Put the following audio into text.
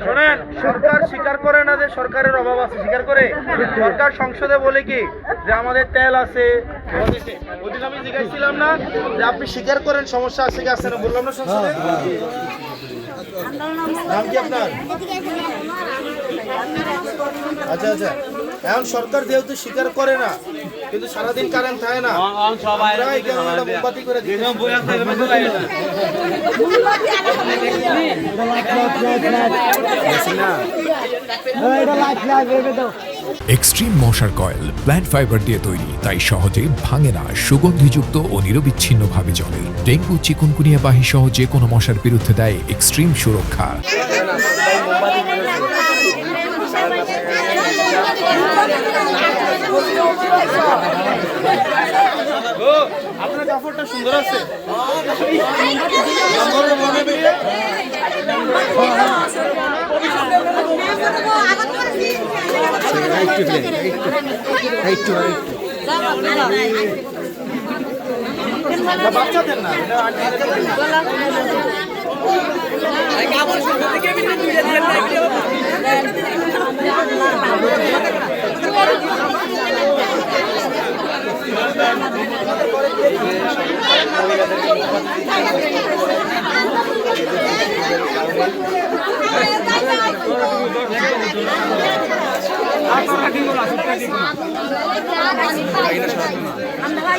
শোনেন, সরকার স্বীকার করে না যে সরকারের অভাব আছে, স্বীকার করে। সরকার সংসদে বলে কি যে আমাদের তেল আছে। ওইদিন আমি জিজ্ঞাসছিলাম না যে আপনি স্বীকার করেন সমস্যা আছে কি আছে না, বললাম না সংসদে। নাম কি আপনার? আচ্ছা আচ্ছা, এখন সরকার যেহেতু স্বীকার করে না, কিন্তু সারাদিন কারেন্ট থাকে না, মোমবাতি করে এক্সট্রিম মশার কয়েল প্ল্যান্ট ফাইবার দিয়ে তৈরি, তাই সহজে ভাঙে না, সুগন্ধিযুক্ত ও নিরবিচ্ছিন্নভাবে জ্বলে। ডেঙ্গু, চিকুনগুনিয়া বাহি সহ যে কোনো মশার বিরুদ্ধে দেয় এক্সট্রিম সুরক্ষা। আপনার কাপড়টা সুন্দর আছে। বাচ্চাদের না, আমরা